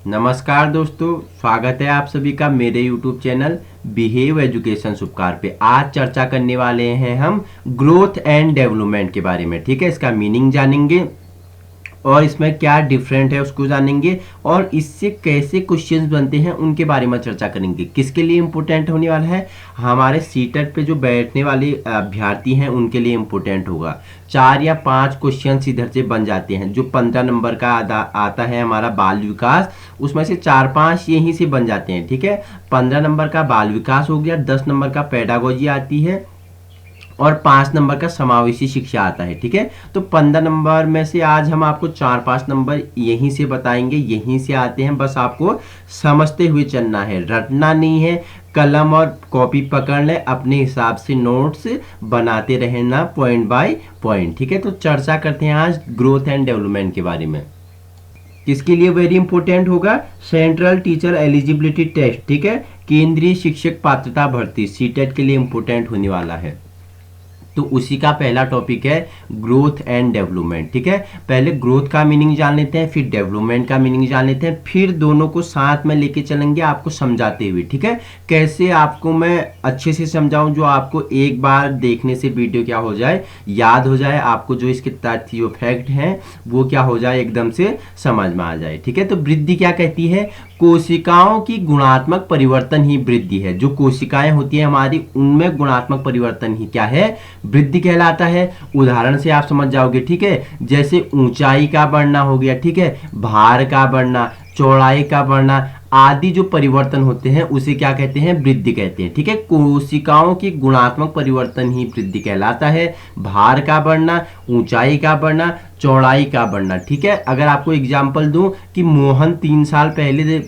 नमस्कार दोस्तों, स्वागत है आप सभी का मेरे YouTube चैनल बिहेव एजुकेशन सुपकार पे। आज चर्चा करने वाले हैं हम ग्रोथ एंड डेवलपमेंट के बारे में। ठीक है, इसका मीनिंग जानेंगे और इसमें क्या डिफरेंट है उसको जानेंगे और इससे कैसे क्वेश्चंस बनते हैं उनके बारे में चर्चा करेंगे। किसके लिए इम्पोर्टेंट होने वाला है? हमारे सीटेट पे जो बैठने वाले अभ्यर्थी हैं उनके लिए इम्पोर्टेंट होगा। 4 या 5 क्वेश्चंस इधर से बन जाते हैं। जो 15 नंबर का आता है हमारा बाल विकास, उसमें से 4-5 यहीं से बन जाते हैं। ठीक है, 15 नंबर का बाल विकास हो गया, 10 नंबर का पेडागोजी आती है और 5 नंबर का समावेशी शिक्षा आता है। ठीक है, तो 15 नंबर में से आज हम आपको 4-5 नंबर यहीं से बताएंगे, यहीं से आते हैं। बस आपको समझते हुए चलना है, रटना नहीं है। कलम और कॉपी पकड़ ले, अपने हिसाब से नोट्स बनाते रहना पॉइंट बाय पॉइंट। ठीक है, तो चर्चा करते हैं आज ग्रोथ एंड डेवलपमेंट के बारे में। किसके लिए वेरी इंपॉर्टेंट होगा? Central teacher eligibility test. ठीक है, केंद्रीय शिक्षक पात्रता भर्ती सीटेट के लिए इंपॉर्टेंट होने वाला है। तो उसी का पहला टॉपिक है ग्रोथ एंड डेवलपमेंट। ठीक है, पहले ग्रोथ का मीनिंग जान लेते हैं, फिर डेवलपमेंट का मीनिंग जान लेते हैं, फिर दोनों को साथ में लेके चलेंगे आपको समझाते हुए। ठीक है, कैसे आपको मैं अच्छे से समझाऊं जो आपको एक बार देखने से वीडियो क्या हो जाए, याद हो जाए, आपको जो इसके तथ्य फैक्ट हैं वो क्या हो जाए, एकदम से समझ में आ जाए। ठीक है, तो वृद्धि क्या कहती है? कोशिकाओं की गुणात्मक परिवर्तन ही वृद्धि है। जो कोशिकाएं होती हैं हमारी, उनमें गुणात्मक परिवर्तन ही क्या है? वृद्धि कहलाता है। उदाहरण से आप समझ जाओगे। ठीक है, जैसे ऊंचाई का बढ़ना हो गया, ठीक है, भार का बढ़ना, चौड़ाई का बढ़ना आदि जो परिवर्तन होते हैं उसे क्या कहते हैं? वृद्धि कहते हैं। ठीक है, कोशिकाओं की गुणात्मक परिवर्तन ही वृद्धि कहलाता है। भार का बढ़ना, ऊंचाई का बढ़ना, चौड़ाई का बढ़ना। ठीक है, अगर आपको एग्जांपल दूं कि मोहन 3 साल पहले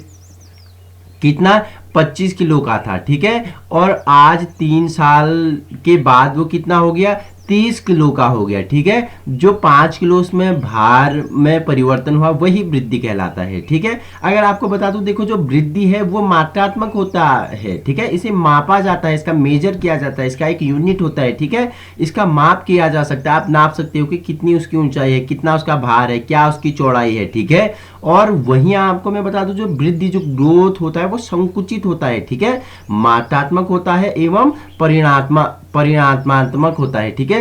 कितना 25 किलो का था। ठीक है, और आज 3 साल के बाद वो कितना हो गया? 30 किलो का हो गया। ठीक है, जो 5 किलो उसमें भार में परिवर्तन हुआ वही वृद्धि कहलाता है। ठीक है, अगर आपको बता दूं, देखो जो वृद्धि है वो मात्रात्मक होता है। ठीक है, इसे मापा जाता है, इसका मेजर किया जाता है, इसका एक यूनिट होता है। ठीक है, इसका माप किया जा सकता है। आप नाप सकते हो कि कितनी उसकी ऊंचाई है, कितना उसका भार है, क्या उसकी चौड़ाई है। ठीक है, और वहीं आपको मैं बता दूं, जो वृद्धि जो ग्रोथ होता है वो संकुचित होता है। ठीक है, मात्रात्मक होता है एवं परिणात्मक होता है। ठीक है,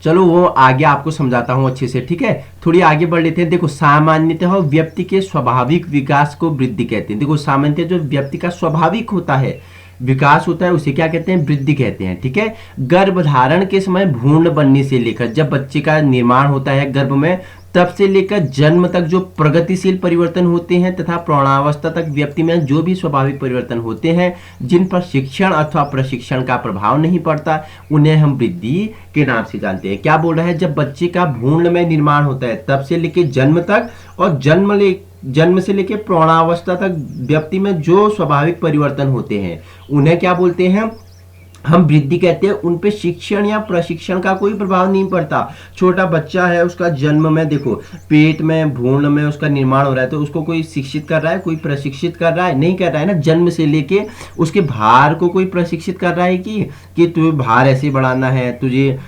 चलो वो आगे आपको समझाता हूं अच्छे से। ठीक है, थोड़ी आगे बढ़ लेते हैं। देखो, सामान्यतः व्यक्ति के स्वाभाविक विकास को वृद्धि कहते हैं। देखो, सामान्यतः जो व्यक्ति का स्वाभाविक होता है, विकास होता है, उसे क्या कहते हैं? वृद्धि कहते हैं। ठीक है, गर्भधारण के समय भ्रूण बनने से लेकर जब बच्चे का निर्माण होता है गर्भ में, तब से लेकर जन्म तक जो प्रगतिशील परिवर्तन होते हैं तथा प्रौढ़ावस्था तक व्यक्ति में जो भी स्वाभाविक परिवर्तन होते हैं, जिन पर शिक्षण अथवा प्रशिक्षण का प्रभाव नहीं पड़ता, उन्हें हम वृद्धि के नाम से जानते हैं। क्या बोल रहा है? जब बच्चे का भ्रूण में निर्माण होता है तब से लेकर जन्म तक, और जन्म से लेकर प्रौढ़ावस्था तक व्यक्ति में जो स्वाभाविक परिवर्तन होते हैं उन्हें क्या बोलते हैं? हम वृद्धि कहते हैं। उन पे शिक्षण या प्रशिक्षण का कोई प्रभाव नहीं पड़ता। छोटा बच्चा है, उसका जन्म में देखो पेट में भ्रूण में उसका निर्माण हो रहा है, तो उसको कोई शिक्षित कर रहा है, कोई प्रशिक्षित कर रहा है? नहीं कर रहा है ना। जन्म से लेके उसके भार को कोई प्रशिक्षित कर रहा है कि तुझे भार ऐसे बढ़ाना है, तुझे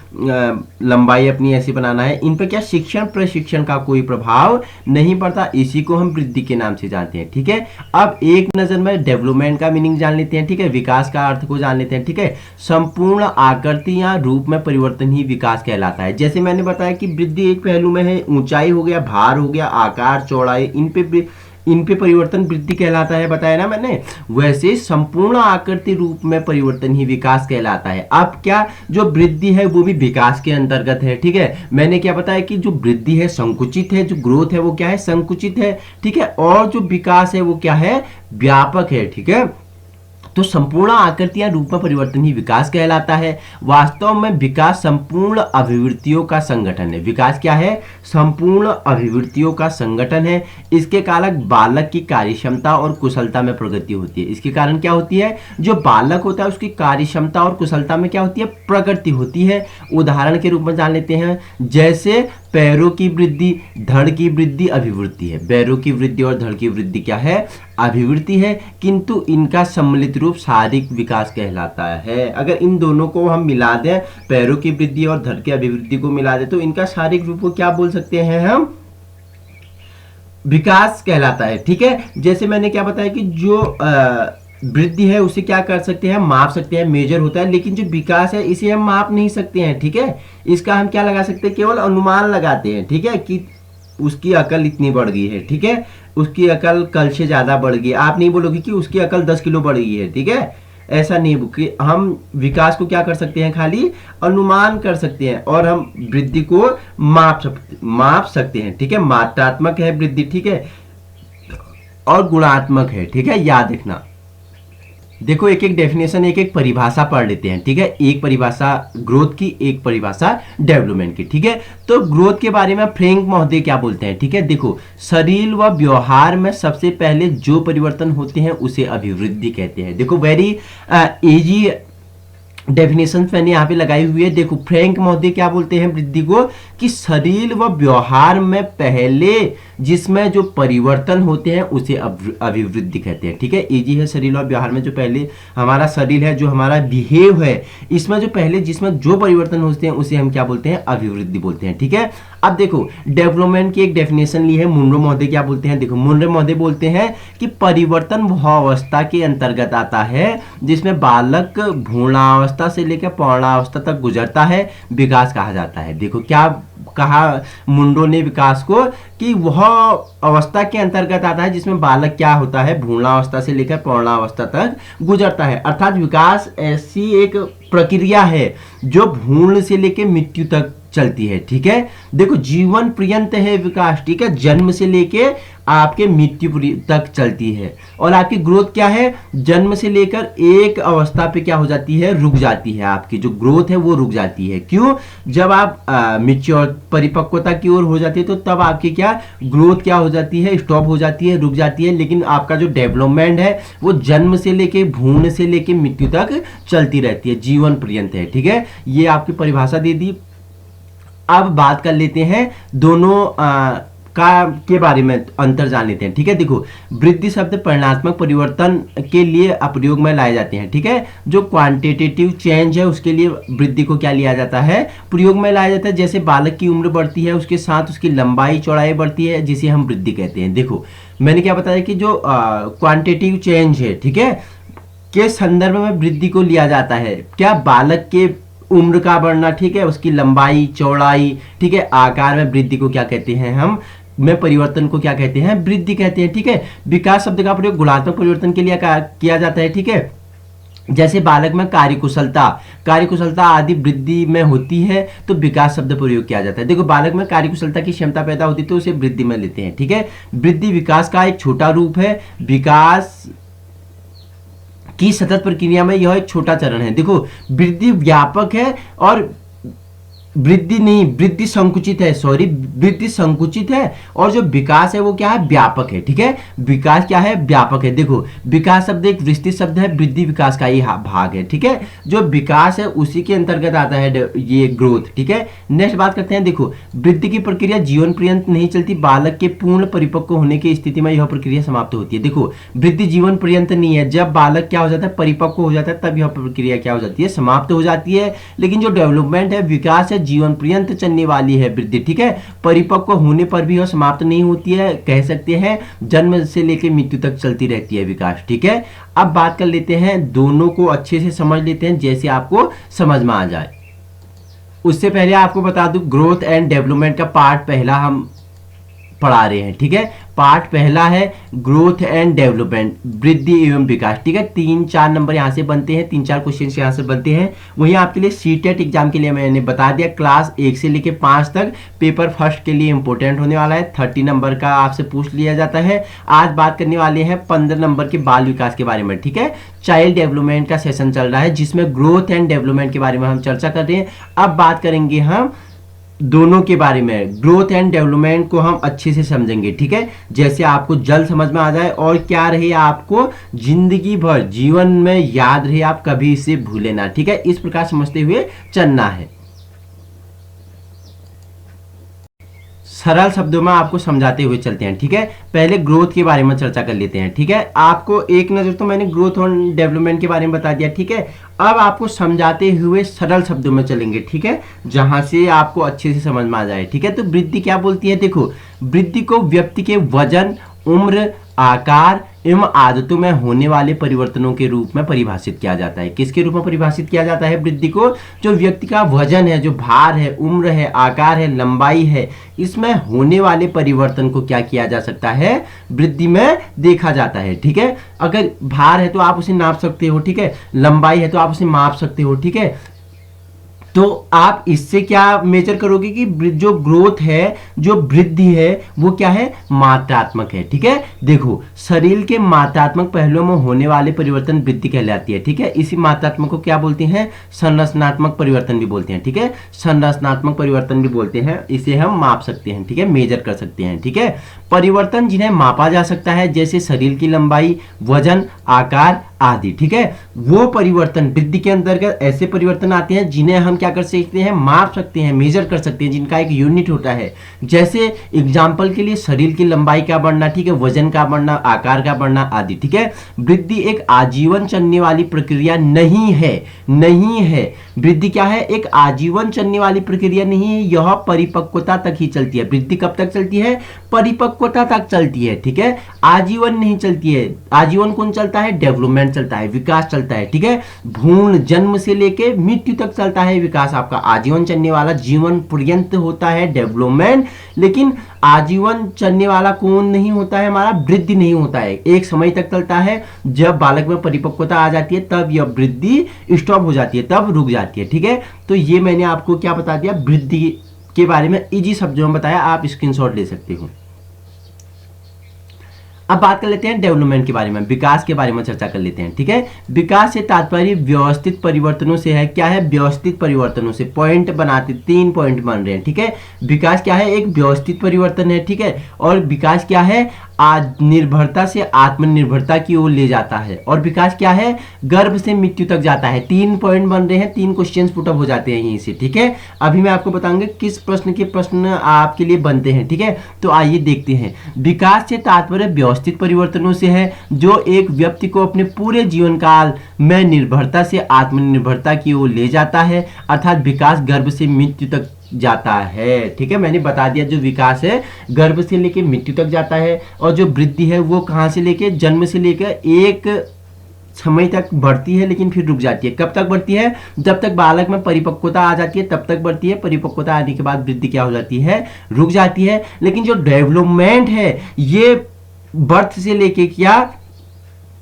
लंबाई अपनी ऐसी बनाना है। इन पर क्या शिक्षण प्रशिक्षण का कोई प्रभाव नहीं पड़ता। इसी को हम वृद्धि के नाम से जानते हैं। ठीक है, अब एक नजर में डेवलपमेंट का मीनिंग जान लेते हैं। ठीक है, विकास का अर्थ को जान लेते हैं। ठीक है, संपूर्ण आकृति या रूप में परिवर्तन ही विकास कहलाता है। जैसे मैंने बताया कि वृद्धि एक पहलू में है, ऊंचाई हो गया, भार हो गया, आकार, चौड़ाई, इन पे परिवर्तन वृद्धि कहलाता है, बताया ना मैंने। वैसे संपूर्ण आकृति रूप में परिवर्तन ही विकास कहलाता है। अब क्या जो वृद्धि है वो भी विकास के अंतर्गत है। ठीक है, मैंने क्या बताया कि जो वृद्धि है संकुचित है, जो ग्रोथ है वो क्या है? संकुचित है। ठीक है, और जो विकास है वो क्या है? व्यापक है। ठीक है, तो संपूर्ण आकृति या रूप में परिवर्तन ही विकास कहलाता है। वास्तव में विकास संपूर्ण अभिवृत्तियों का संगठन है। विकास क्या है? संपूर्ण अभिवृत्तियों का संगठन है। इसके कारण बालक की कार्यक्षमता और कुशलता में प्रगति होती है। इसके कारण क्या होती है? जो बालक होता है उसकी कार्यक्षमता और कुशलता में क्या होती है? प्रगति होती है। उदाहरण के रूप में जान लेते हैं, जैसे पैरों की वृद्धि, धड़ की वृद्धि अभिवृद्धि है। पैरों की वृद्धि और धड़ की वृद्धि क्या है? अभिवृद्धि है, किंतु इनका सम्मिलित रूप शारीरिक विकास कहलाता है। अगर इन दोनों को हम मिला दें, पैरों की वृद्धि और धड़ की अभिवृद्धि को मिला दें, तो इनका शारीरिक रूप को क्या बोल सकते हैं हम? विकास कहलाता है। ठीक है, जैसे मैंने क्या बताया कि जो वृद्धि है उसे क्या कर सकते हैं, माप सकते हैं, मेजर होता है, लेकिन जो विकास है इसे हम माप नहीं सकते हैं। ठीक है, इसका हम क्या लगा सकते हैं, केवल अनुमान लगाते हैं। ठीक है, कि उसकी अकल इतनी बढ़ गई है। ठीक है, उसकी अकल कल से ज्यादा बढ़ गई। आप नहीं बोलोगे कि उसकी अकल 10 किलो बढ़ गई है। ठीक है, ऐसा नहीं कि हम विकास को क्या कर सकते हैं, खाली अनुमान कर सकते हैं, और हम वृद्धि को माप सकते हैं। ठीक है, मात्रात्मक है वृद्धि। ठीक है, और गुणात्मक है। ठीक है, याद रखना। देखो एक एक डेफिनेशन, एक एक परिभाषा पढ़ लेते हैं। ठीक है, एक परिभाषा ग्रोथ की, एक परिभाषा डेवलपमेंट की। ठीक है, तो ग्रोथ के बारे में फ्रैंक महोदय क्या बोलते हैं। ठीक है, देखो शरीर व व्यवहार में सबसे पहले जो परिवर्तन होते हैं उसे अभिवृद्धि कहते हैं। देखो वेरी इजी डेफिनेशन मैंने यहाँ पे लगाई हुई है। देखो फ्रैंक महोदय क्या बोलते हैं वृद्धि को, कि शरीर व व्यवहार में पहले जिसमें जो परिवर्तन होते हैं उसे अभिवृद्धि कहते हैं। ठीक है, इजी है। शरीर और व्यवहार में जो पहले हमारा शरीर है, जो हमारा बिहेव है, इसमें जो पहले जिसमें जो परिवर्तन होते हैं उसे हम क्या बोलते हैं, अभिवृद्धि बोलते हैं। ठीक है, अब देखो डेवलपमेंट की एक डेफिनेशन ली है, मुंडो महोदय क्या बोलते हैं। देखो मुंडो महोदय बोलते हैं कि परिवर्तन वह अवस्था के अंतर्गत आता है जिसमें बालक भ्रूणावस्था से लेकर पौर्णावस्था तक गुजरता है, विकास कहा जाता है। देखो क्या कहा मुंडो ने विकास को, कि वह अवस्था के अंतर्गत आता है जिसमें बालक क्या होता है, भ्रूणावस्था से लेकर पौर्णावस्था तक गुजरता है। अर्थात विकास ऐसी एक प्रक्रिया है जो भ्रूण से लेकर मृत्यु तक चलती है। ठीक है, देखो जीवन पर्यंत है विकास। ठीक है, जन्म से लेके आपके मृत्यु तक चलती है। और आपकी ग्रोथ क्या है, जन्म से लेकर एक अवस्था पे क्या हो जाती है, रुक जाती है। आपकी जो ग्रोथ है वो रुक जाती है। क्यों, जब आप मैच्योर परिपक्वता की ओर हो जाती है तो तब आपकी क्या ग्रोथ क्या हो जाती है, स्टॉप हो जाती है, रुक जाती है। लेकिन आपका जो डेवलपमेंट है वो जन्म से लेके भ्रूण से लेके मृत्यु तक चलती रहती है, जीवन पर्यंत है। ठीक है, ये आपकी परिभाषा दे दी। अब बात कर लेते हैं दोनों के बारे में, अंतर जान लेते हैं। ठीक है, देखो वृद्धि शब्द परिणात्मक परिवर्तन के लिए प्रयोग में लाए जाते हैं। ठीक है, जो क्वांटिटेटिव चेंज है उसके लिए वृद्धि को क्या लिया जाता है, प्रयोग में लाया जाता है। जैसे बालक की उम्र बढ़ती है उसके साथ उसकी लंबाई चौड़ाई बढ़ती है, जिसे हम वृद्धि कहते हैं। देखो मैंने क्या बताया कि जो क्वांटिटेटिव चेंज है, ठीक है, के संदर्भ में वृद्धि को लिया जाता है। क्या बालक के उम्र का बढ़ना, ठीक है, उसकी लंबाई चौड़ाई, ठीक है, आकार में वृद्धि को क्या कहते हैं हम, में परिवर्तन को क्या कहते हैं, वृद्धि कहते हैं। ठीक है, विकास शब्द का प्रयोग गुणात्मक परिवर्तन के लिए किया जाता है। ठीक है, जैसे बालक में कार्यकुशलता आदि वृद्धि में होती है तो विकास शब्द प्रयोग किया जाता है। देखो बालक में कार्यकुशलता की क्षमता पैदा होती है तो उसे वृद्धि में लेते हैं। ठीक है, वृद्धि विकास का एक छोटा रूप है। विकास की सतत प्रक्रिया में यह एक छोटा चरण है। देखो वृद्धि व्यापक है और वृद्धि संकुचित है, सॉरी वृद्धि संकुचित है, और जो विकास है वो क्या है, व्यापक है। ठीक है, विकास क्या है, व्यापक है। देखो विकास शब्द एक विस्तृत शब्द है, वृद्धि विकास का ही भाग है। ठीक है, जो विकास है उसी के अंतर्गत आता है ये ग्रोथ। ठीक है, नेक्स्ट बात करते हैं। देखो वृद्धि की प्रक्रिया जीवन पर्यंत नहीं चलती, बालक के पूर्ण परिपक्व होने की स्थिति में यह प्रक्रिया समाप्त होती है। देखो वृद्धि जीवन पर्यंत नहीं है, जब बालक क्या हो जाता है, परिपक्व हो जाता है, तब यह प्रक्रिया क्या हो जाती है, समाप्त हो जाती है। लेकिन जो डेवलपमेंट है, विकास है, जीवन पर्यंत चलने वाली है वृद्धि। ठीक है, परिपक्व होने पर भी यह समाप्त नहीं होती है, कह सकते हैं जन्म से लेकर मृत्यु तक चलती रहती है विकास। ठीक है, अब बात कर लेते हैं, दोनों को अच्छे से समझ लेते हैं जैसे आपको समझ में आ जाए। उससे पहले आपको बता दूं, ग्रोथ एंड डेवलपमेंट का पार्ट पहला हम पढ़ा रहे हैं। ठीक है, पार्ट पहला है ग्रोथ एंड डेवलपमेंट, वृद्धि एवं विकास। ठीक है, 3-4 नंबर यहाँ से बनते हैं, 3-4 क्वेश्चन यहाँ से बनते हैं। वहीं आपके लिए सीटेट एग्जाम के लिए मैंने बता दिया, क्लास 1 से लेकर 5 तक पेपर फर्स्ट के लिए इंपॉर्टेंट होने वाला है। 30 नंबर का आपसे पूछ लिया जाता है। आज बात करने वाले हैं 15 नंबर के बाल विकास के बारे में। ठीक है, चाइल्ड डेवलपमेंट का सेशन चल रहा है जिसमें ग्रोथ एंड डेवलपमेंट के बारे में हम चर्चा कर रहे हैं। अब बात करेंगे हम दोनों के बारे में, ग्रोथ एंड डेवलपमेंट को हम अच्छे से समझेंगे। ठीक है, जैसे आपको जल्द समझ में आ जाए और क्या रहे, आपको जिंदगी भर जीवन में याद रहे, आप कभी इसे भूले ना। ठीक है, इस प्रकार समझते हुए चलना है। सरल शब्दों में आपको समझाते हुए चलते हैं, ठीक है। पहले ग्रोथ के बारे में चर्चा कर लेते हैं, ठीक है। आपको एक नजर तो मैंने ग्रोथ और डेवलपमेंट के बारे में बता दिया, ठीक है। अब आपको समझाते हुए सरल शब्दों में चलेंगे, ठीक है, जहां से आपको अच्छे से समझ में आ जाए, ठीक है। तो वृद्धि क्या बोलती है, देखो, वृद्धि को व्यक्ति के वजन, उम्र, आकार एवं आदतों में होने वाले परिवर्तनों के रूप में परिभाषित किया जाता है। किसके रूप में परिभाषित किया जाता है वृद्धि को? जो व्यक्ति का वजन है, जो भार है, उम्र है, आकार है, लंबाई है, इसमें होने वाले परिवर्तन को क्या किया जा सकता है? वृद्धि में देखा जाता है, ठीक है। अगर भार है तो आप उसे नाप सकते हो, ठीक है। लंबाई है तो आप उसे माप सकते हो, ठीक है। तो आप इससे क्या मेजर करोगे कि जो ग्रोथ है, जो वृद्धि है, वो क्या है? मात्रात्मक है, ठीक है। देखो, शरीर के मात्रात्मक पहलुओं में होने वाले परिवर्तन वृद्धि कहलाती है, ठीक है। इसी मात्रात्मक को क्या बोलते हैं? संरचनात्मक परिवर्तन भी बोलते हैं, ठीक है। संरचनात्मक परिवर्तन भी बोलते हैं, इसे हम माप सकते हैं, ठीक है, मेजर कर सकते हैं, ठीक है। परिवर्तन जिन्हें मापा जा सकता है, जैसे शरीर की लंबाई, वजन, आकार आदि, ठीक है, वो परिवर्तन वृद्धि के अंतर्गत ऐसे परिवर्तन आते हैं जिन्हें हम क्या कर सकते हैं? माप सकते हैं, मेजर कर सकते हैं, जिनका एक यूनिट होता है। जैसे एग्जाम्पल के लिए शरीर की लंबाई का बढ़ना, ठीक है, वजन का बढ़ना, आकार का बढ़ना आदि, ठीक है। वृद्धि एक आजीवन चलने वाली प्रक्रिया नहीं है, नहीं है। वृद्धि क्या है? एक आजीवन चलने वाली प्रक्रिया नहीं है, यह परिपक्वता तक ही चलती है। वृद्धि कब तक चलती है? परिपक्वता तक चलती है, ठीक है, आजीवन नहीं चलती है। आजीवन कौन चलता है? डेवलपमेंट चलता है, विकास चलता है, ठीक है। भ्रूण जन्म से लेके मृत्यु तक चलता है विकास आपका। आजीवन चलने वाला जीवन पर्यंत होता है डेवलपमेंट, लेकिन आजीवन चलने वाला कौन नहीं होता है? हमारा वृद्धि नहीं होता है। एक समय तक चलता है, जब बालक में परिपक्वता आ जाती है तब यह वृद्धि स्टॉप हो जाती है, तब रुक जाती है, ठीक है। तो ये मैंने आपको क्या बता दिया? वृद्धि के बारे में इजी शब्दों में बताया, आप स्क्रीनशॉट ले सकते हो। अब बात कर लेते हैं डेवलपमेंट के बारे में, विकास के बारे में चर्चा कर लेते हैं, ठीक है। विकास से तात्पर्य व्यवस्थित परिवर्तनों से है। क्या है? व्यवस्थित परिवर्तनों से। पॉइंट बनाते, 3 पॉइंट बन रहे हैं, ठीक है। विकास क्या है? एक व्यवस्थित परिवर्तन है, ठीक है। और विकास क्या है? निर्भरता से आत्मनिर्भरता की ओर ले जाता है। और विकास क्या है? गर्भ से मृत्यु तक जाता है। 3 पॉइंट बन रहे हैं, 3 क्वेश्चन पुटअप हो जाते हैं यहीं से, ठीक है। अभी मैं आपको बताऊंगा किस प्रश्न के प्रश्न आपके लिए बनते हैं, ठीक है। तो आइए देखते हैं। विकास से तात्पर्य व्यवस्थित परिवर्तनों से है, जो एक व्यक्ति को अपने पूरे जीवन काल में निर्भरता से आत्मनिर्भरता की ओर ले जाता है, अर्थात विकास गर्भ से मृत्यु तक जाता है, ठीक है। मैंने बता दिया, जो विकास है गर्भ से लेकर मृत्यु तक जाता है, और जो वृद्धि है वो कहां से लेके? जन्म से लेकर एक समय तक बढ़ती है, लेकिन फिर रुक जाती है। कब तक बढ़ती है? जब तक बालक में परिपक्वता आ जाती है तब तक बढ़ती है। परिपक्वता आने के बाद वृद्धि क्या हो जाती है? रुक जाती है। लेकिन जो डेवलपमेंट है, ये बर्थ से लेके क्या,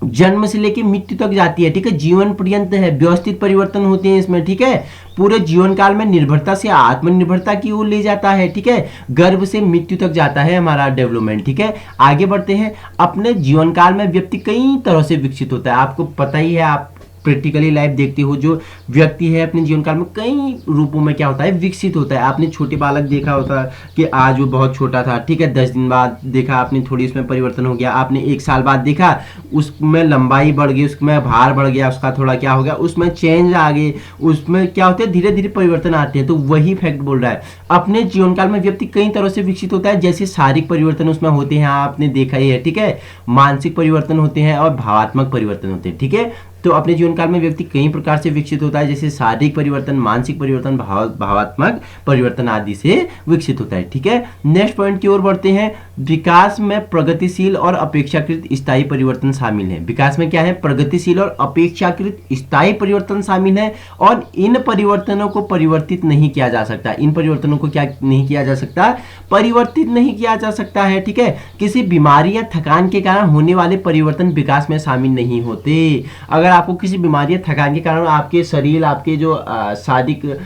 जन्म से लेकर मृत्यु तक जाती है, ठीक है, जीवन पर्यंत है। व्यवस्थित परिवर्तन होते हैं इसमें, ठीक है। पूरे जीवन काल में निर्भरता से आत्मनिर्भरता की ओर ले जाता है, ठीक है। गर्भ से मृत्यु तक जाता है हमारा डेवलपमेंट, ठीक है। आगे बढ़ते हैं। अपने जीवन काल में व्यक्ति कई तरह से विकसित होता है, आपको पता ही है, आप प्रैक्टिकली लाइफ देखते हो। जो व्यक्ति है अपने जीवन काल में कई रूपों में क्या होता है? विकसित होता है। आपने छोटे बालक देखा होता है कि आज वो बहुत छोटा था, ठीक है, 10 दिन बाद देखा आपने थोड़ी उसमें परिवर्तन हो गया। आपने 1 साल बाद देखा उसमें लंबाई बढ़ गई, उसमें भार बढ़ गया, उसका थोड़ा क्या हो गया, उसमें चेंज आ गए, उसमें क्या होते हैं? धीरे धीरे परिवर्तन आते हैं। तो वही फैक्ट बोल रहा है। अपने जीवन काल में व्यक्ति कई तरह से विकसित होता है, जैसे शारीरिक परिवर्तन उसमें होते हैं, आपने देखा ही है, ठीक है। मानसिक परिवर्तन होते हैं और भावात्मक परिवर्तन होते हैं, ठीक है। तो अपने जीवन काल में व्यक्ति कई प्रकार से विकसित होता है, जैसे शारीरिक परिवर्तन, मानसिक परिवर्तन, भावात्मक परिवर्तन आदि से विकसित होता है, ठीक है। नेक्स्ट पॉइंट की ओर बढ़ते हैं। विकास में प्रगतिशील और अपेक्षाकृत स्थायी परिवर्तन शामिल है। विकास में क्या है? प्रगतिशील और अपेक्षाकृत स्थायी परिवर्तन शामिल है, और इन परिवर्तनों को परिवर्तित नहीं किया जा सकता। इन परिवर्तनों को क्या नहीं किया जा सकता? परिवर्तित नहीं किया जा सकता है, ठीक है। किसी बीमारी या थकान के कारण होने वाले परिवर्तन विकास में शामिल नहीं होते। अगर आपको किसी बीमारी या थकान के कारण आपके शरीर, आपके जो शारीरिक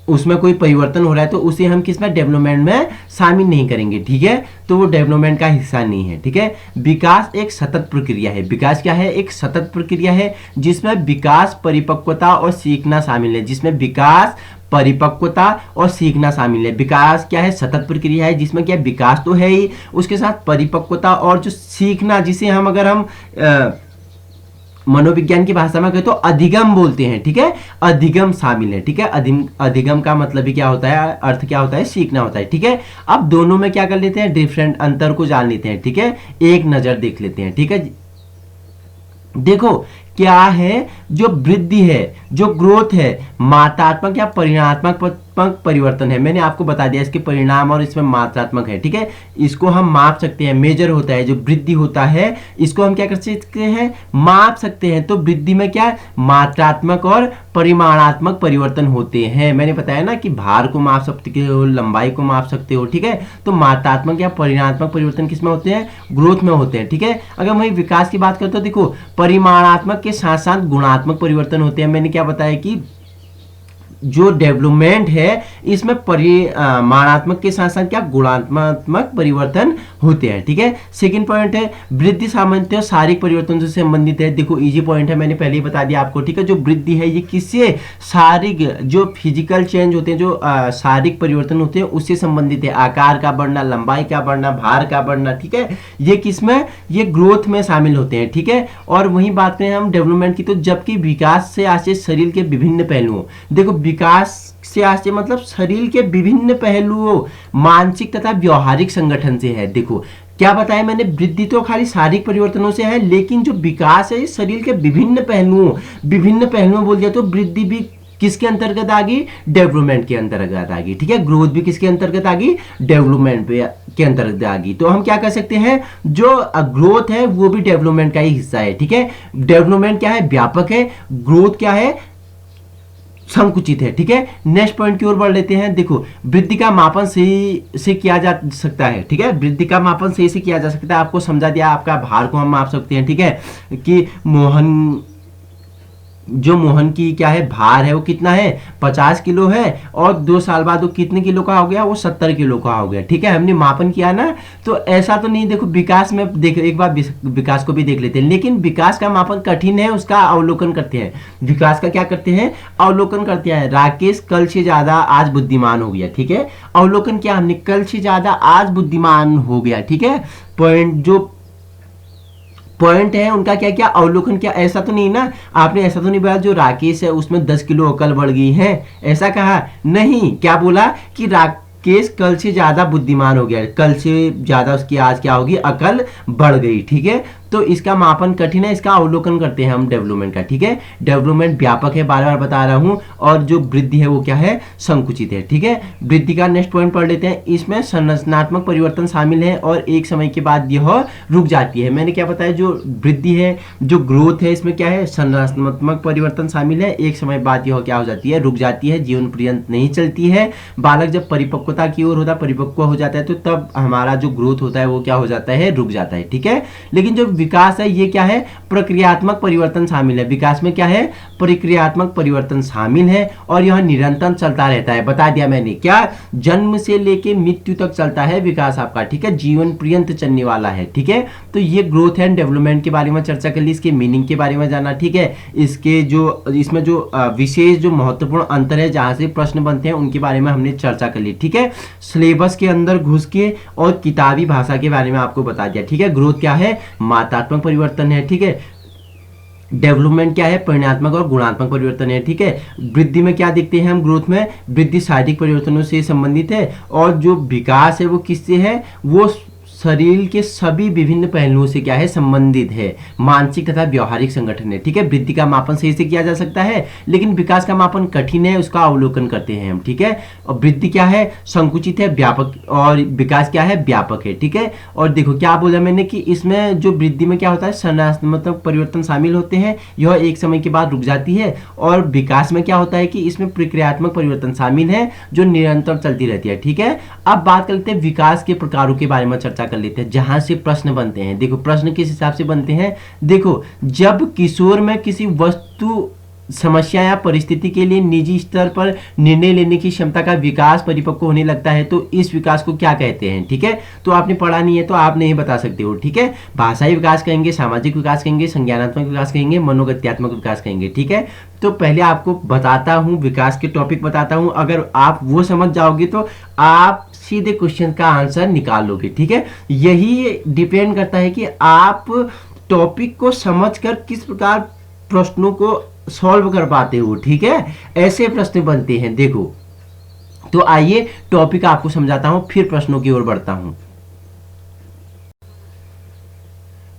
उसमें कोई परिवर्तन हो रहा है, तो उसे हम किस में? डेवलपमेंट में शामिल नहीं करेंगे, ठीक है। तो वो डेवलपमेंट का हिस्सा नहीं है, ठीक है। विकास एक सतत प्रक्रिया है। विकास क्या है? एक सतत प्रक्रिया है, जिसमें विकास, परिपक्वता और सीखना शामिल है। जिसमें विकास, परिपक्वता और सीखना शामिल है। विकास क्या है? सतत प्रक्रिया है, जिसमें क्या विकास तो है ही, उसके साथ परिपक्वता और जो सीखना, जिसे हम अगर हम मनोविज्ञान की भाषा में कहे तो अधिगम बोलते हैं, ठीक है, अधिगम शामिल है, ठीक है। अधिगम का मतलब भी क्या होता है, अर्थ क्या होता है, सीखना होता है, ठीक है। अब दोनों में क्या कर लेते हैं, डिफरेंट अंतर को जान लेते हैं, ठीक है, एक नजर देख लेते हैं, ठीक है। देखो क्या है, जो वृद्धि है, जो ग्रोथ है, मात्रात्मक या परिमाणात्मक परिवर्तन है। मैंने आपको बता दिया इसके परिणाम और इसमें मात्रात्मक है, ठीक है। इसको हम माप सकते हैं, मेजर होता है, जो वृद्धि होता है इसको हम क्या कर सकते हैं, माप सकते हैं। तो वृद्धि में क्या, मात्रात्मक और परिमाणात्मक परिवर्तन होते हैं। मैंने बताया ना कि भार को माप सकते हो, लंबाई को माप सकते हो, ठीक है। तो मात्रात्मक या परिमाणात्मक परिवर्तन किसमें होते हैं, ग्रोथ में होते हैं, ठीक है। अगर वही विकास की बात करें तो देखो परिमाणात्मक के साथ साथ गुणात्मक परिवर्तन होते हैं। मैंने क्या बताया कि जो डेवलपमेंट है इसमें परिमाणात्मक के साथ साथ क्या गुणात्मक परिवर्तन होते हैं, ठीक है। सेकंड पॉइंट है वृद्धि सामान्यतः शारीरिक परिवर्तन से संबंधित है। देखो इजी पॉइंट है, मैंने पहले ही बता दिया आपको, ठीक है। जो वृद्धि है ये किससे, शारीरिक जो फिजिकल चेंज होते हैं, जो शारीरिक परिवर्तन होते हैं उससे संबंधित है। आकार का बढ़ना, लंबाई का बढ़ना, भार का बढ़ना, ठीक है, ये किसमें, ये ग्रोथ में शामिल होते हैं, ठीक है। और वही बात करें हम डेवलपमेंट की तो जबकि विकास से आशय शरीर के विभिन्न पहलुओं, देखो विकास से आशय मतलब शरीर के विभिन्न पहलुओं, मानसिक तथा व्यवहारिक संगठन से है। देखो क्या बताया मैंने, वृद्धि तो खाली शारीरिक परिवर्तनों से है, लेकिन जो विकास है शरीर के विभिन्न पहलुओं बोल दिया तो वृद्धि भी किसके अंतर्गत आ गई, डेवलपमेंट के अंतर्गत आ गई, ठीक है। ग्रोथ भी किसके अंतर्गत आ गई, डेवलपमेंट के अंतर्गत आ गई। तो हम क्या कर सकते हैं, जो ग्रोथ है वो भी डेवलपमेंट का ही हिस्सा है, ठीक है। डेवलपमेंट क्या है, व्यापक है, ग्रोथ क्या है, संकुचित है, ठीक है। नेक्स्ट पॉइंट की ओर बढ़ लेते हैं। देखो वृद्धि का मापन सही से किया जा सकता है, ठीक है, वृद्धि का मापन सही से किया जा सकता है। आपको समझा दिया, आपका भार को हम माप सकते हैं, ठीक है, कि मोहन की क्या है, भार है वो कितना है, 50 किलो है, और 2 साल बाद वो कितने किलो का हो गया, वो 70 किलो का हो गया, ठीक है। हमने मापन किया ना, तो ऐसा तो नहीं। देखो विकास में देख, एक बार विकास को भी देख लेते हैं, लेकिन विकास का मापन कठिन है, उसका अवलोकन करते हैं। विकास का क्या करते हैं, अवलोकन करते हैं। राकेश कल से ज्यादा आज बुद्धिमान हो गया, ठीक है। अवलोकन क्या, हमने कल से ज्यादा आज बुद्धिमान हो गया, ठीक है। पॉइंट है उनका क्या क्या, अवलोकन क्या, ऐसा तो नहीं ना, आपने ऐसा तो नहीं बोला जो राकेश है उसमें 10 किलो अकल बढ़ गई है, ऐसा कहा नहीं। क्या बोला कि राकेश कल से ज्यादा बुद्धिमान हो गया, कल से ज्यादा उसकी आज क्या होगी, अकल बढ़ गई, ठीक है। तो इसका मापन कठिन है, इसका अवलोकन करते हैं हम डेवलपमेंट का, ठीक है। डेवलपमेंट व्यापक है, बार बार बता रहा हूं, और जो वृद्धि है वो क्या है, संकुचित है, ठीक है। वृद्धि का नेक्स्ट पॉइंट पढ़ लेते हैं। इसमें संरचनात्मक परिवर्तन शामिल है और एक समय के बाद यह रुक जाती है। मैंने क्या बताया, जो वृद्धि है, जो ग्रोथ है, इसमें क्या है, संरचनात्मक परिवर्तन शामिल है, एक समय बाद यह क्या हो जाती है, रुक जाती है, जीवन पर्यंत नहीं चलती है। बालक जब परिपक्वता की ओर होता है, परिपक्व हो जाता है, तो तब हमारा जो ग्रोथ होता है वो क्या हो जाता है, रुक जाता है, ठीक है। लेकिन जो विकास है ये क्या है, प्रक्रियात्मक परिवर्तन शामिल है। विकास में क्या है, प्रक्रियात्मक परिवर्तन शामिल है और यह निरंतर चलता रहता है। बता दिया मैंने, क्या जन्म से लेके मृत्यु तक चलता है विकास आपका, ठीक है, जीवन पर्यंत चलने वाला है, ठीक है। तो ये ग्रोथ एंड डेवलपमेंट के बारे में चर्चा कर ली, इसके मीनिंग के बारे में जाना, ठीक है। इसके जो इसमें जो विशेष जो महत्वपूर्ण अंतर है जहां से प्रश्न बनते हैं उनके बारे में हमने चर्चा कर ली, ठीक है। सिलेबस के अंदर घुस के और किताबी भाषा के बारे में आपको बता दिया, ठीक है। ग्रोथ क्या है, मात्रात्मक परिवर्तन है, ठीक है। डेवलपमेंट क्या है, परिणात्मक और गुणात्मक परिवर्तन है, ठीक है। वृद्धि में क्या देखते हैं हम, ग्रोथ में वृद्धि शारीरिक परिवर्तनों से संबंधित है, और जो विकास है वो किससे है, वो शरीर के सभी विभिन्न पहलुओं से क्या है, संबंधित है, मानसिक तथा व्यवहारिक संगठन है, ठीक है। वृद्धि का मापन सही से किया जा सकता है, लेकिन विकास का मापन कठिन है, उसका अवलोकन करते हैं हम, ठीक है। और वृद्धि क्या है, संकुचित है, व्यापक, और विकास क्या है, व्यापक है, ठीक है। और देखो क्या बोला मैंने कि इसमें जो वृद्धि में क्या होता है, संरचनात्मक परिवर्तन शामिल होते हैं, यह एक समय के बाद रुक जाती है। और विकास में क्या होता है कि इसमें प्रक्रियात्मक परिवर्तन शामिल है जो निरंतर चलती रहती है, ठीक है। अब बात करते हैं विकास के प्रकारों के बारे में चर्चा कर लेते हैं, जहां से प्रश्न बनते हैं। देखो प्रश्न किस हिसाब से बनते हैं, देखो जब किशोर में किसी वस्तु, समस्या या परिस्थिति के लिए निजी स्तर पर निर्णय लेने की क्षमता का विकास परिपक्व होने लगता है, तो इस विकास को क्या कहते हैं, ठीक है। तो आपने पढ़ा नहीं है तो आप नहीं बता सकते हो, ठीक है। भाषाई विकास कहेंगे, सामाजिक विकास कहेंगे, संज्ञानात्मक विकास कहेंगे, मनोगत्यात्मक विकास कहेंगे, ठीक है। तो पहले आपको बताता हूं, विकास के टॉपिक बताता हूं, अगर आप वो समझ जाओगे तो आप सीधे क्वेश्चन का आंसर निकाल लोगे, ठीक है। यही डिपेंड करता है कि आप टॉपिक को समझकर किस प्रकार प्रश्नों को सॉल्व कर पाते हो, ठीक है, ऐसे प्रश्न बनते हैं। देखो, तो आइए टॉपिक आपको समझाता हूं, फिर प्रश्नों की ओर बढ़ता हूं।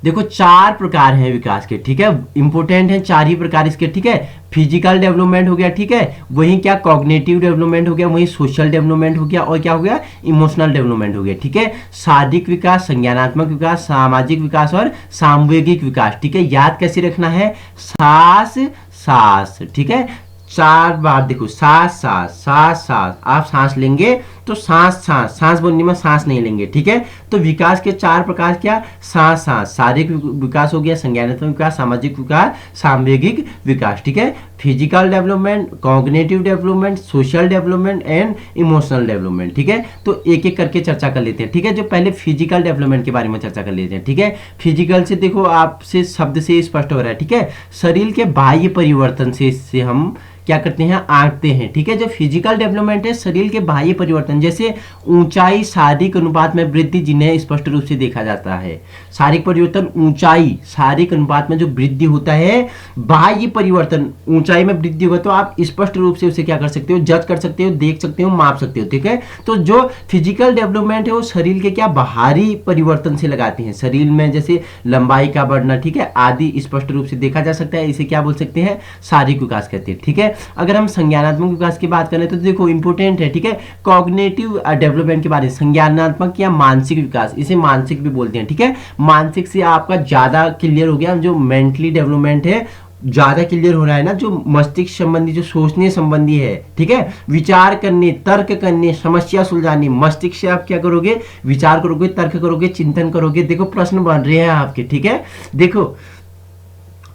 देखो, 4 प्रकार हैं विकास के, ठीक है, इंपोर्टेंट हैं 4 ही प्रकार इसके, ठीक है। फिजिकल डेवलपमेंट हो गया, ठीक है, वहीं क्या कॉग्निटिव डेवलपमेंट हो गया, वहीं सोशल डेवलपमेंट हो गया, और क्या हो गया, इमोशनल डेवलपमेंट हो गया, ठीक है। शारीरिक विकास, संज्ञानात्मक विकास, सामाजिक विकास और सामूहिक विकास, ठीक है। याद कैसे रखना है, सांस सांस, ठीक है, 4 बार देखो, सांस सांस सांस सांस, आप सांस लेंगे तो सांस सांस, सांस बोलने में सांस नहीं लेंगे, ठीक है। तो विकास के 4 प्रकार क्या, सांस सांस, शारीरिक विकास हो गया, संज्ञानात्मक विकास, सामाजिक विकास, सामूहिक विकास, ठीक है। Physical development, cognitive development, social development and emotional development, ठीक है। तो एक एक करके चर्चा कर लेते हैं, ठीक है। जो पहले फिजिकल डेवलपमेंट के बारे में चर्चा कर लेते हैं, ठीक है। फिजिकल से देखो, आपसे शब्द से स्पष्ट हो रहा है, ठीक है, शरीर के बाह्य परिवर्तन से हम क्या करते हैं, आंकते हैं, ठीक है। जो फिजिकल डेवलपमेंट है, शरीर के बाह्य परिवर्तन, जैसे ऊंचाई, शारीरिक अनुपात में वृद्धि, जिन्हें स्पष्ट रूप से देखा जाता है। शारीरिक परिवर्तन, ऊंचाई, शारीरिक अनुपात में जो वृद्धि होता है, बाह्य परिवर्तन, ऊंचाई में वृद्धि होगा तो आप स्पष्ट रूप से उसे क्या कर सकते हो, जज कर सकते हो, देख सकते हो, माप सकते हो, ठीक है। तो जो फिजिकल डेवलपमेंट है वो शरीर के क्या बाहरी परिवर्तन से लगाते हैं, शरीर में जैसे लंबाई का बढ़ना, ठीक है, आदि स्पष्ट रूप से देखा जा सकता है। इसे क्या बोल सकते हैं, शारीरिक विकास कहते हैं, ठीक है। अगर हम संज्ञानात्मक विकास की बात करें तो देखो इंपॉर्टेंट है, ठीक है, कॉग्निटिव डेवलपमेंट के बारे में, संज्ञानात्मक या मानसिक विकास, इसे मानसिक भी बोलते हैं, ठीक है। मानसिक से आपका ज्यादा क्लियर हो गया, जो मेंटली डेवलपमेंट है ज्यादा क्लियर हो रहा है ना, जो मस्तिष्क संबंधी, जो सोचने संबंधी है, ठीक है, विचार करने, तर्क करने, समस्या सुलझाने, मस्तिष्क से आप क्या करोगे, विचार करोगे, तर्क करोगे, चिंतन करोगे। देखो प्रश्न बन रहे हैं आपके, ठीक है। देखो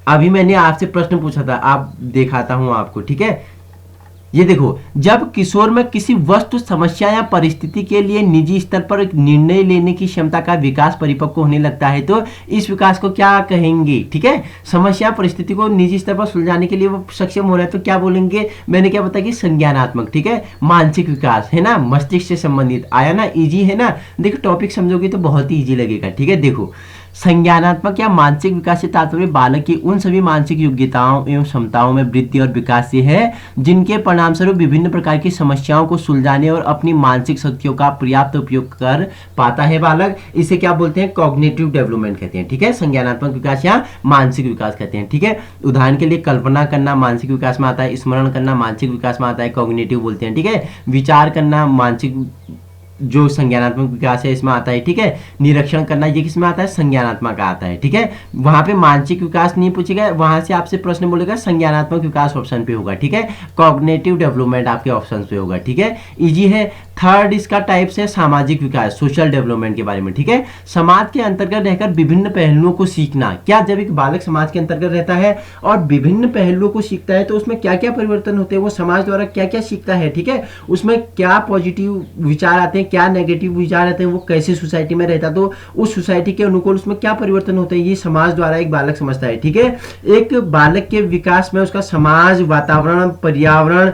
अभी मैंने आपसे प्रश्न पूछा था, आप दिखाता हूं आपको, ठीक है। ये देखो, जब किशोर में किसी वस्तु, समस्या या परिस्थिति के लिए निजी स्तर पर एक निर्णय लेने की क्षमता का विकास परिपक्व होने लगता है तो इस विकास को क्या कहेंगे, ठीक है। समस्या परिस्थिति को निजी स्तर पर सुलझाने के लिए वो सक्षम हो रहा है तो क्या बोलेंगे, मैंने क्या बताया कि संज्ञानात्मक, ठीक है। मानसिक विकास है ना, मस्तिष्क से संबंधित, आया ना, इजी है ना। देखो टॉपिक समझोगे तो बहुत ही इजी लगेगा, ठीक है। देखो, संज्ञानात्मक या मानसिक विकास से तात्पर्य बालक की उन सभी मानसिक योग्यताओं एवं क्षमताओं में वृद्धि और विकास से है जिनके परिणामस्वरूप विभिन्न प्रकार की समस्याओं को सुलझाने और अपनी मानसिक शक्तियों का पर्याप्त उपयोग कर पाता है बालक। इसे क्या बोलते हैं, कॉग्निटिव डेवलपमेंट कहते हैं, ठीक है। संज्ञानात्मक विकास या मानसिक विकास कहते हैं, ठीक है। उदाहरण के लिए कल्पना करना मानसिक विकास में आता है, स्मरण करना मानसिक विकास में आता है, कॉग्निटिव बोलते हैं, ठीक है। विचार करना मानसिक, जो संज्ञानात्मक विकास है इसमें आता है, ठीक है। निरीक्षण करना ये किसमें आता है, संज्ञानात्मक आता है, ठीक है। वहां पे मानसिक विकास नहीं पूछेगा, वहां से आपसे प्रश्न बोलेगा संज्ञानात्मक विकास ऑप्शन पे होगा, ठीक है। कॉग्निटिव डेवलपमेंट आपके ऑप्शन पे होगा, ठीक है, इजी है। थर्ड इसका टाइप्स है सामाजिक विकास, सोशल डेवलपमेंट के बारे में, ठीक है। समाज के अंतर्गत रहकर विभिन्न पहलुओं को सीखना, क्या जब एक बालक समाज के अंतर्गत रहता है और विभिन्न पहलुओं को सीखता है तो उसमें क्या क्या परिवर्तन होते हैं, वो समाज द्वारा क्या क्या सीखता है, ठीक है। उसमें क्या पॉजिटिव विचार आते हैं, क्या नेगेटिव विचार आते हैं, वो कैसे सोसाइटी में रहता तो उस सोसाइटी के अनुकूल उसमें क्या परिवर्तन होते हैं, ये समाज द्वारा एक बालक समझता है, ठीक है। एक बालक के विकास में उसका समाज, वातावरण, पर्यावरण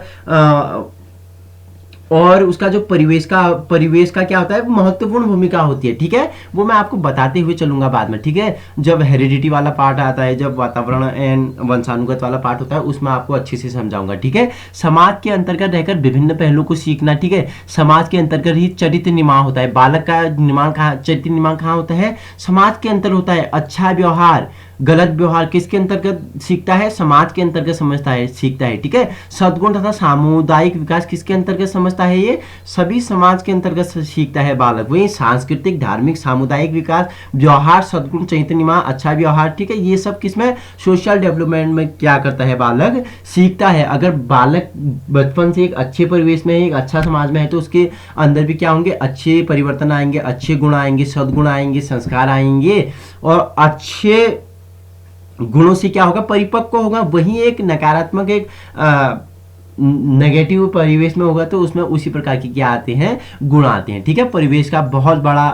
और उसका जो परिवेश का क्या होता है, महत्वपूर्ण भूमिका होती है, ठीक है। वो मैं आपको बताते हुए चलूंगा बाद में, ठीक है। जब हेरिडिटी वाला पार्ट आता है, जब वातावरण एंड वंशानुगत वाला पार्ट होता है, उसमें आपको अच्छे से समझाऊंगा, ठीक है। समाज के अंतर्गत रहकर विभिन्न पहलुओं को सीखना, ठीक है। समाज के अंतर्गत ही चरित्र निर्माण होता है, बालक का निर्माण कहाँ, चरित्र निर्माण कहाँ होता है, समाज के अंतर होता है। अच्छा व्यवहार, गलत व्यवहार किसके अंतर्गत सीखता है, समाज के अंतर्गत समझता है, सीखता है, ठीक है। सद्गुण तथा सामुदायिक विकास किसके अंतर्गत समझता है, ये सभी समाज के अंतर्गत सीखता है बालक। वही सांस्कृतिक, धार्मिक, सामुदायिक विकास, व्यवहार, सद्गुण, चरित्र निर्माण, अच्छा व्यवहार, ठीक है, ये सब किसमें, सोशल डेवलपमेंट में क्या करता है बालक, सीखता है। अगर बालक बचपन से एक अच्छे परिवेश में, एक अच्छा समाज में है तो उसके अंदर भी क्या होंगे, अच्छे परिवर्तन आएंगे, अच्छे गुण आएंगे, सद्गुण आएंगे, संस्कार आएंगे और अच्छे गुणों से क्या होगा, परिपक्व होगा। वही एक नकारात्मक, एक नेगेटिव परिवेश में होगा तो उसमें उसी प्रकार की क्या आते हैं, गुण आते हैं, ठीक है। परिवेश का बहुत बड़ा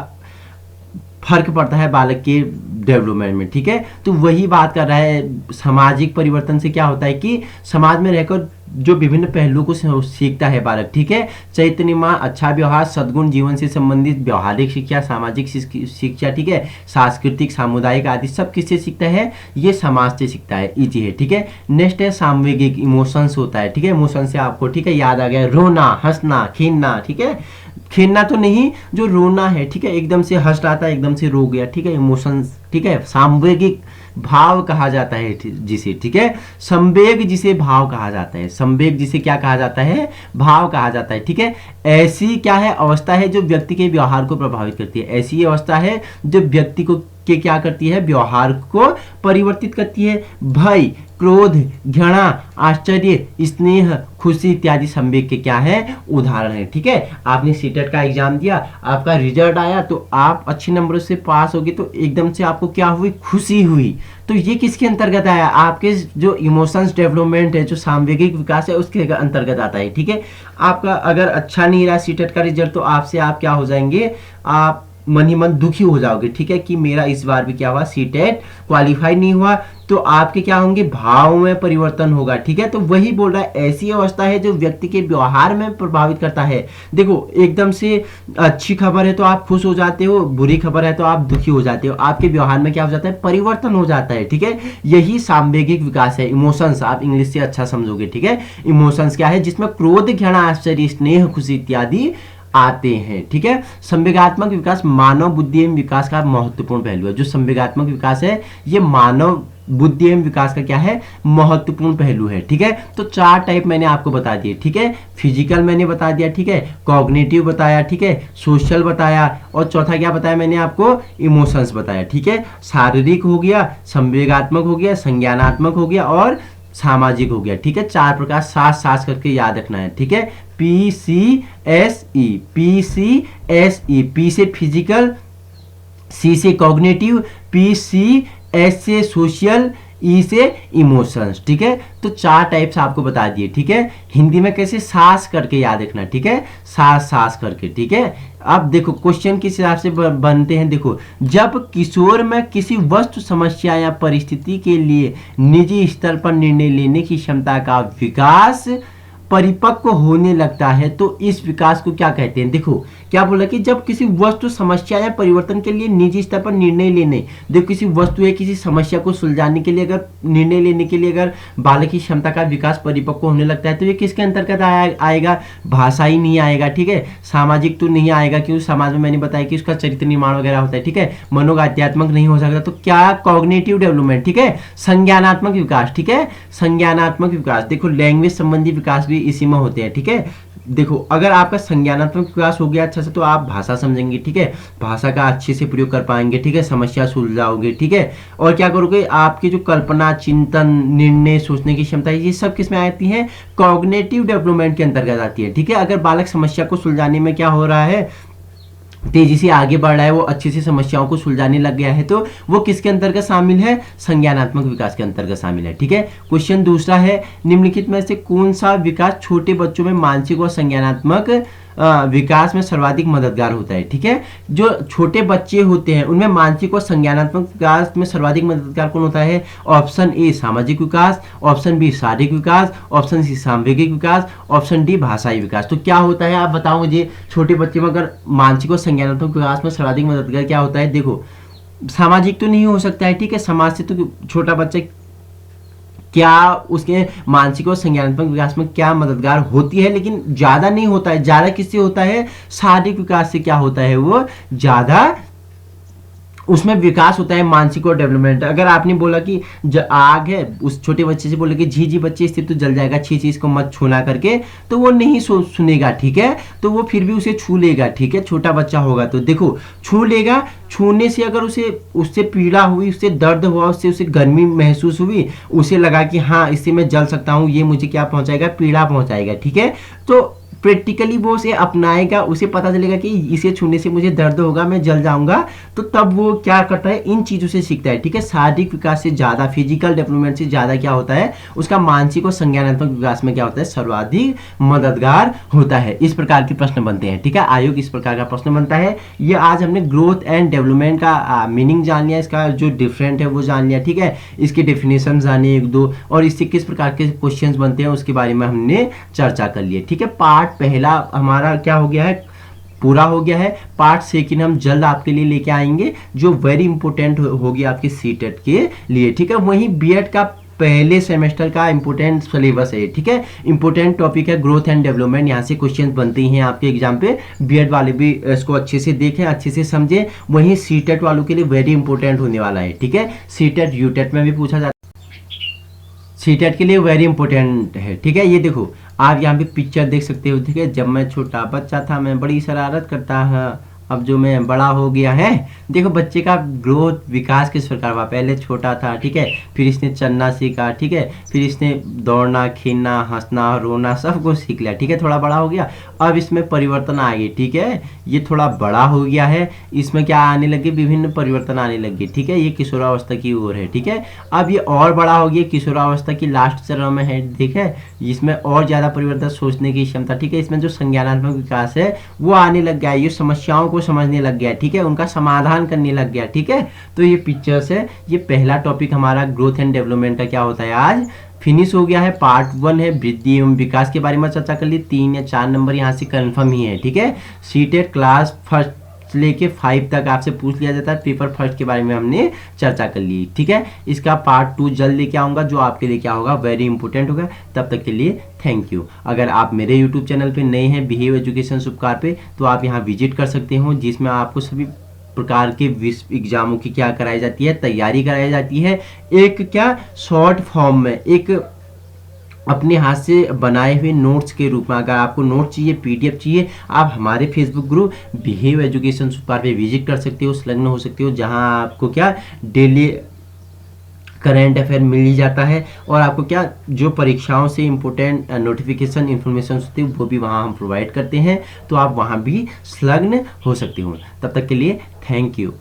फर्क पड़ता है बालक के डेवलपमेंट में, ठीक है। तो वही बात कर रहा है, सामाजिक परिवर्तन से क्या होता है कि समाज में रहकर जो विभिन्न पहलुओं को सीखता है बालक, ठीक है। चैतन्य माँ, अच्छा व्यवहार, सद्गुण, जीवन से संबंधित व्यवहारिक शिक्षा, सामाजिक शिक्षा, ठीक है, सांस्कृतिक, सामुदायिक आदि सब किससे सीखता है, ये समाज से सीखता है। इजी है, ठीक है। नेक्स्ट है सामवेगिक, इमोशंस होता है, ठीक है। इमोशन से आपको, ठीक है, याद आ गया रोना, हंसना, खेलना, ठीक है। खेलना तो नहीं, जो रोना है, ठीक है, एकदम से हंस रहा था, एकदम से रो गया, ठीक है, इमोशंस, ठीक है। सामवेगिक भाव कहा जाता है जिसे, ठीक है। संवेग जिसे भाव कहा जाता है, संवेग जिसे क्या कहा जाता है, भाव कहा जाता है, ठीक है। ऐसी क्या है, अवस्था है जो व्यक्ति के व्यवहार को प्रभावित करती है। ऐसी अवस्था है जो व्यक्ति को के क्या करती है, व्यवहार को परिवर्तित करती है। भय, क्रोध, घृणा, आश्चर्य, स्नेह, खुशी इत्यादि संवेग के क्या है, उदाहरण है, ठीक है। आपने सीटेट का एग्जाम दिया, आपका रिजल्ट आया, तो आप अच्छे नंबरों से पास हो गए, तो एकदम से आपको क्या हुई, खुशी हुई। तो ये किसके अंतर्गत आया, आपके जो इमोशंस डेवलपमेंट है, जो सामवेगिक विकास है, उसके अंतर्गत आता है, ठीक है। आपका अगर अच्छा नहीं रहा सीटेट का रिजल्ट, तो आपसे आप क्या हो जाएंगे, आप मन ही मन दुखी हो जाओगे, ठीक है, कि मेरा इस बार भी क्या हुआ, सीटेट क्वालिफाई नहीं हुआ। तो आपके क्या होंगे, भाव में परिवर्तन होगा, ठीक है। तो वही बोल रहा है, ऐसी अवस्था है जो व्यक्ति के व्यवहार में प्रभावित करता है। देखो, एकदम से अच्छी खबर है तो आप खुश हो जाते हो, बुरी खबर है तो आप दुखी हो जाते हो, आपके व्यवहार में क्या हो जाता है, परिवर्तन हो जाता है, ठीक है। यही सामवेगिक विकास है। इमोशंस आप इंग्लिश से अच्छा समझोगे, ठीक है। इमोशंस क्या है, जिसमें क्रोध, घृणा, आश्चर्य, स्नेह, खुशी इत्यादि आते हैं, ठीक है। संवेगात्मक विकास मानव बुद्धि एवं विकास का महत्वपूर्ण पहलू है। जो संवेगात्मक विकास है, ये मानव बुद्धि एवं विकास का क्या है, महत्वपूर्ण पहलू है, ठीक है। तो 4 टाइप मैंने आपको बता दिए, ठीक है। फिजिकल मैंने बता दिया, ठीक है, कॉग्निटिव बताया, ठीक है, सोशल बताया, और चौथा क्या बताया मैंने आपको, इमोशंस बताया, ठीक है। शारीरिक हो गया, संवेगात्मक हो गया, संज्ञानात्मक हो गया, और सामाजिक हो गया, ठीक है। 4 प्रकार साथ साथ करके याद रखना है, ठीक है। PCSE, PCSE, P से फिजिकल, C से कॉग्निटिव, PCS से सोशल, ई से इमोशंस, ठीक है। तो 4 टाइप्स आपको बता दिए, ठीक है। हिंदी में कैसे, सास करके याद रखना, ठीक है, सास सास करके, ठीक है। अब देखो क्वेश्चन किस हिसाब से बनते हैं, देखो, जब किशोर में किसी वस्तु, समस्या या परिस्थिति के लिए निजी स्तर पर निर्णय लेने की क्षमता का विकास परिपक्व होने लगता है, तो इस विकास को क्या कहते हैं। देखो क्या बोला कि जब किसी वस्तु, समस्या या परिवर्तन के लिए निजी स्तर पर निर्णय लेने, देखो किसी वस्तु या किसी समस्या को सुलझाने के लिए, अगर निर्णय लेने के लिए अगर बालक की क्षमता का विकास परिपक्व होने लगता है, तो ये किसके अंतर्गत आएगा, भाषा ही नहीं आएगा, ठीक है। सामाजिक तो नहीं आएगा, क्योंकि समाज में मैंने बताया कि उसका चरित्र निर्माण वगैरह होता है, ठीक है। मनोगात्यात्मक नहीं हो सकता, तो क्या, कॉग्निटिव डेवलपमेंट, ठीक है। संज्ञानात्मक विकास, ठीक है, संज्ञानात्मक विकास। देखो लैंग्वेज संबंधी विकास भी इसी में होते हैं, ठीक है। देखो अगर आपका संज्ञानात्मक विकास हो गया अच्छा से, तो आप भाषा समझेंगे, ठीक है, भाषा का अच्छे से प्रयोग कर पाएंगे, ठीक है, समस्या सुलझाओगे, ठीक है। और क्या करोगे, आपकी जो कल्पना, चिंतन, निर्णय सोचने की क्षमता है, ये सब किस में आती है, कॉग्निटिव डेवलपमेंट के अंतर्गत आती है, ठीक है। अगर बालक समस्या को सुलझाने में क्या हो रहा है, तेजी से आगे बढ़ रहा है, वो अच्छी सी समस्याओं को सुलझाने लग गया है, तो वो किसके अंतर्गत शामिल है, संज्ञानात्मक विकास के अंतर्गत शामिल है, ठीक है। क्वेश्चन दूसरा है, निम्नलिखित में से कौन सा विकास छोटे बच्चों में मानसिक और संज्ञानात्मक विकास में सर्वाधिक मददगार होता है, ठीक है। जो छोटे बच्चे होते हैं उनमें मानसिक और संज्ञानात्मक विकास में सर्वाधिक मददगार कौन होता है, ऑप्शन ए सामाजिक विकास, ऑप्शन बी शारीरिक विकास, ऑप्शन सी सामवेगिक विकास, ऑप्शन डी भाषाई विकास। तो क्या होता है आप बताओ मुझे, छोटे बच्चे में अगर मानसिक और संज्ञानात्मक विकास में सर्वाधिक मददगार क्या होता है। देखो सामाजिक तो नहीं हो सकता है, ठीक है, समाज से तो छोटा बच्चा क्या उसके मानसिक और संज्ञानात्मक विकास में क्या मददगार होती है, लेकिन ज्यादा नहीं होता है। ज्यादा किससे होता है, शारीरिक विकास से क्या होता है, वो ज्यादा उसमें विकास होता है, मानसिक और डेवलपमेंट। अगर आपने बोला कि आग है, उस छोटे बच्चे से बोले कि जी बच्चे इससे तो जल जाएगा, छी इसको मत छूना करके, तो वो नहीं सुनेगा, ठीक है। तो वो फिर भी उसे छू लेगा, ठीक है, छोटा बच्चा होगा तो देखो छू लेगा। छूने से अगर उससे पीड़ा हुई, उससे दर्द हुआ, उसे गर्मी महसूस हुई, उसे लगा कि हाँ इससे मैं जल सकता हूँ, ये मुझे क्या पहुंचाएगा, पीड़ा पहुंचाएगा, ठीक है। तो प्रैक्टिकली वो उसे अपनाएगा, उसे पता चलेगा कि इसे छूने से मुझे दर्द होगा, मैं जल जाऊंगा, तो तब वो क्या करता है, इन चीज़ों से सीखता है। ठीक है, शारीरिक विकास से ज़्यादा, फिजिकल डेवलपमेंट से ज़्यादा क्या होता है, उसका मानसिक और संज्ञानात्मक विकास में क्या होता है, सर्वाधिक मददगार होता है। इस प्रकार के प्रश्न बनते हैं। ठीक है, आयोग इस प्रकार का प्रश्न बनता है। ये आज हमने ग्रोथ एंड डेवलपमेंट का मीनिंग जान लिया, इसका जो डिफरेंट है वो जान लिया। ठीक है, इसके डेफिनेशन जाने एक दो, और इससे किस प्रकार के क्वेश्चंस बनते हैं उसके बारे में हमने चर्चा कर लिए। ठीक है, पार्ट पहला हमारा क्या हो गया है, पूरा हो गया है। पार्ट सेकंड हम जल्द आपके लिए लेके आएंगे, जो वेरी इंपॉर्टेंट होगी आपके सीटेट के लिए। ठीक है, वहीं बीएड का पहले सेमेस्टर का इंपोर्टेंट सिलेबस है। ठीक है, इंपोर्टेंट टॉपिक है ग्रोथ एंड डेवलपमेंट, यहाँ से क्वेश्चन बनते हैं आपके एग्जाम पे। बीएड वाले भी इसको अच्छे से देखें, अच्छे से समझें। वहीं सीटेट वालों के लिए वेरी इंपॉर्टेंट होने वाला है। ठीक है, सीटेट यूटेट में भी पूछा जाता है, सीटेट के लिए वेरी इंपॉर्टेंट है। ठीक है, ये देखो आप यहाँ पे पिक्चर देख सकते हो। ठीक है, जब मैं छोटा बच्चा था मैं बड़ी शरारत करता है, अब जो मैं बड़ा हो गया है। देखो बच्चे का ग्रोथ विकास किस प्रकार हुआ, पहले छोटा था, ठीक है, फिर इसने चलना सीखा, ठीक है, फिर इसने दौड़ना, खेलना, हंसना, रोना सब कुछ सीख लिया। ठीक है, थोड़ा बड़ा हो गया, अब इसमें परिवर्तन आ गए। ठीक है, ये थोड़ा बड़ा हो गया है, इसमें क्या आने लगे, विभिन्न परिवर्तन आने लगे। ठीक है, ये किशोरावस्था की ओर है। ठीक है, अब ये और बड़ा हो गया, किशोरावस्था की लास्ट चरण में है। ठीक है, इसमें और ज्यादा परिवर्तन, सोचने की क्षमता, ठीक है, इसमें जो संज्ञानात्मक विकास है वो आने लग गया है, ये समस्याओं को समझने लग गया। ठीक है, उनका समाधान करने लग गया। ठीक है, तो ये पिक्चर्स है, ये पहला टॉपिक हमारा ग्रोथ एंड डेवलपमेंट का क्या होता है आज फिनिश हो गया है। पार्ट 1 है वृद्धि एवं विकास के बारे में चर्चा कर ली, 3 या 4 नंबर यहाँ से कंफर्म ही है। ठीक है, सीटेट क्लास फर्स्ट लेके 5 तक आपसे पूछ लिया जाता है, पेपर फर्स्ट के बारे में हमने चर्चा कर ली। ठीक है, इसका पार्ट 2 जल्द लेके आऊंगा, जो आपके लिए क्या होगा, वेरी इंपॉर्टेंट होगा। तब तक के लिए थैंक यू। अगर आप मेरे यूट्यूब चैनल पे नए हैं, बिहेव एजुकेशन सुपकार पे, तो आप यहाँ विजिट कर सकते हो, जिसमें आपको सभी प्रकार के विश्व एग्जामों की क्या कराई जाती है, तैयारी कराई जाती है। एक क्या शॉर्ट फॉर्म में, एक अपने हाथ से बनाए हुए नोट्स के रूप में। अगर आपको नोट चाहिए, पीडीएफ चाहिए, आप हमारे फेसबुक ग्रुप बिहेव एजुकेशन सुपकार पे विजिट कर सकते हो, संलग्न हो सकते हो, जहां आपको क्या डेली करंट अफेयर मिल ही जाता है, और आपको क्या जो परीक्षाओं से इंपॉर्टेंट नोटिफिकेशन इन्फॉर्मेशन होती है वो भी वहाँ हम प्रोवाइड करते हैं, तो आप वहाँ भी संलग्न हो सकते हो। तब तक के लिए थैंक यू।